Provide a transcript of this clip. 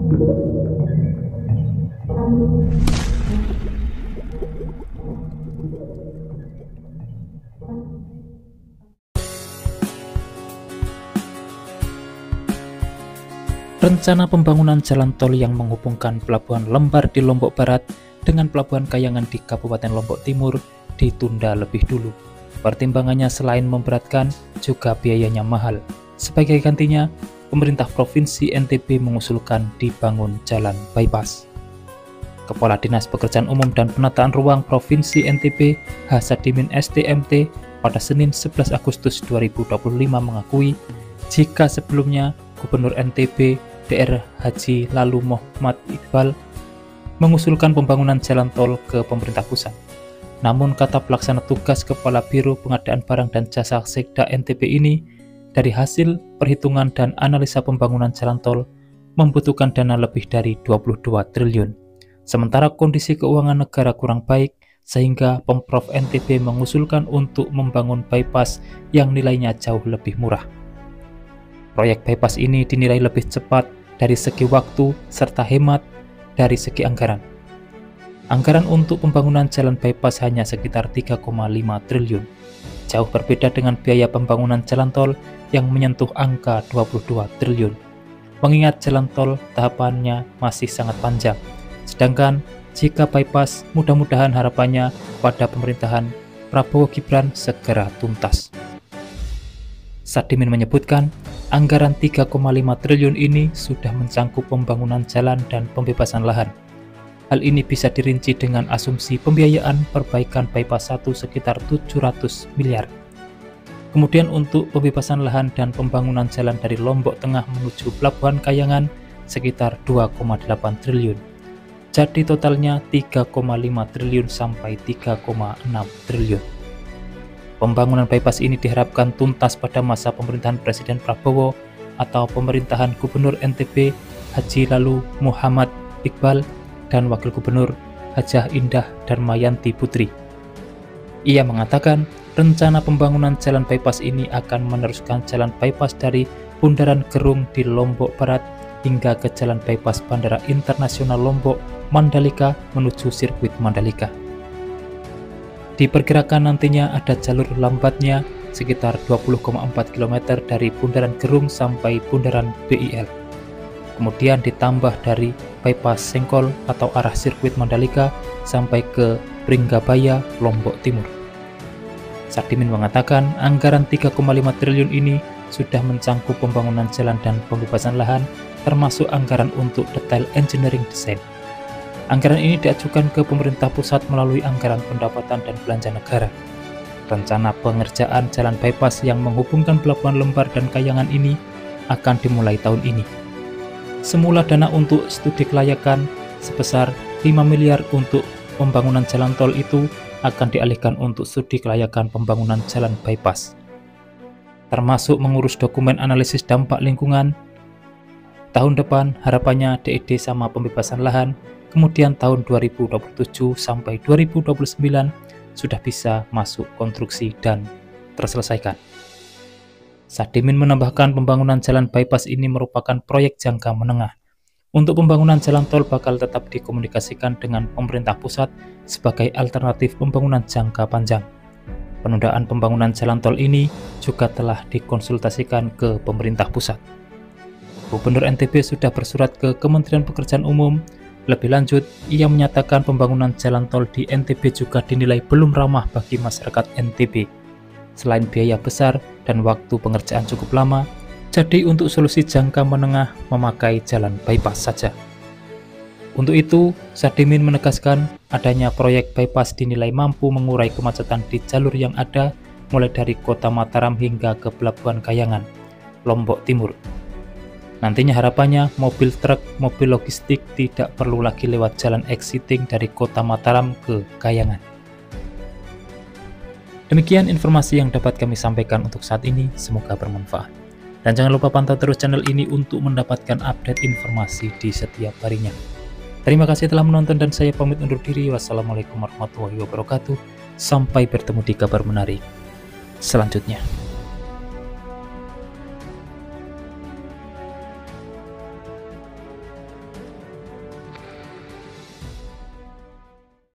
Rencana pembangunan jalan tol yang menghubungkan Pelabuhan Lembar di Lombok Barat dengan Pelabuhan Kayangan di Kabupaten Lombok Timur ditunda lebih dulu. Pertimbangannya selain memberatkan, juga biayanya mahal. Sebagai gantinya, pemerintah Provinsi NTB mengusulkan dibangun jalan bypass. Kepala Dinas Pekerjaan Umum dan Penataan Ruang Provinsi NTB, H. Sadimin STMT, pada Senin 11 Agustus 2025 mengakui jika sebelumnya Gubernur NTB Dr. Haji Lalu Muhammad Iqbal mengusulkan pembangunan jalan tol ke pemerintah pusat. Namun kata pelaksana tugas Kepala Biro Pengadaan Barang dan Jasa Sekda NTB ini, dari hasil perhitungan dan analisa pembangunan jalan tol membutuhkan dana lebih dari 22 triliun. Sementara kondisi keuangan negara kurang baik, sehingga Pemprov NTB mengusulkan untuk membangun bypass yang nilainya jauh lebih murah. Proyek bypass ini dinilai lebih cepat dari segi waktu serta hemat dari segi anggaran. Anggaran untuk pembangunan jalan bypass hanya sekitar 3,5 triliun. Jauh berbeda dengan biaya pembangunan jalan tol yang menyentuh angka 22 triliun. Mengingat jalan tol tahapannya masih sangat panjang. Sedangkan jika bypass, mudah-mudahan harapannya pada pemerintahan Prabowo Gibran segera tuntas. Sadimin menyebutkan, anggaran 3,5 triliun ini sudah mencangkup pembangunan jalan dan pembebasan lahan. Hal ini bisa dirinci dengan asumsi pembiayaan perbaikan bypass 1 sekitar 700 miliar. Kemudian untuk pembebasan lahan dan pembangunan jalan dari Lombok Tengah menuju Pelabuhan Kayangan sekitar 2,8 triliun. Jadi totalnya 3,5 triliun sampai 3,6 triliun. Pembangunan bypass ini diharapkan tuntas pada masa pemerintahan Presiden Prabowo atau pemerintahan Gubernur NTB Haji Lalu Muhammad Iqbal dan Wakil Gubernur Hajah Indah Darmayanti Putri. Ia mengatakan rencana pembangunan jalan bypass ini akan meneruskan jalan bypass dari Bundaran Gerung di Lombok Barat hingga ke jalan bypass Bandara Internasional Lombok Mandalika menuju sirkuit Mandalika. Diperkirakan nantinya ada jalur lambatnya sekitar 20,4 km dari Bundaran Gerung sampai Bundaran BIL. Kemudian ditambah dari bypass Sengkol atau arah sirkuit Mandalika sampai ke Pringgabaya, Lombok Timur. Sadimin mengatakan anggaran 3,5 triliun ini sudah mencangkup pembangunan jalan dan pembebasan lahan, termasuk anggaran untuk detail engineering design. Anggaran ini diajukan ke pemerintah pusat melalui anggaran pendapatan dan belanja negara. Rencana pengerjaan jalan bypass yang menghubungkan Pelabuhan Lembar dan Kayangan ini akan dimulai tahun ini. Semula dana untuk studi kelayakan sebesar 5 miliar untuk pembangunan jalan tol itu akan dialihkan untuk studi kelayakan pembangunan jalan bypass, termasuk mengurus dokumen analisis dampak lingkungan. Tahun depan harapannya DED sama pembebasan lahan, kemudian tahun 2027 sampai 2029 sudah bisa masuk konstruksi dan terselesaikan. Sadimin menambahkan pembangunan jalan bypass ini merupakan proyek jangka menengah. Untuk pembangunan jalan tol bakal tetap dikomunikasikan dengan pemerintah pusat sebagai alternatif pembangunan jangka panjang. Penundaan pembangunan jalan tol ini juga telah dikonsultasikan ke pemerintah pusat. Gubernur NTB sudah bersurat ke Kementerian Pekerjaan Umum. Lebih lanjut, ia menyatakan pembangunan jalan tol di NTB juga dinilai belum ramah bagi masyarakat NTB. Selain biaya besar dan waktu pengerjaan cukup lama, jadi untuk solusi jangka menengah memakai jalan bypass saja. Untuk itu, Sadimin menegaskan adanya proyek bypass dinilai mampu mengurai kemacetan di jalur yang ada mulai dari Kota Mataram hingga ke Pelabuhan Kayangan, Lombok Timur. Nantinya harapannya mobil truk, mobil logistik tidak perlu lagi lewat jalan exiting dari Kota Mataram ke Kayangan. Demikian informasi yang dapat kami sampaikan untuk saat ini, semoga bermanfaat. Dan jangan lupa pantau terus channel ini untuk mendapatkan update informasi di setiap harinya. Terima kasih telah menonton dan saya pamit undur diri. Wassalamualaikum warahmatullahi wabarakatuh. Sampai bertemu di kabar menarik selanjutnya.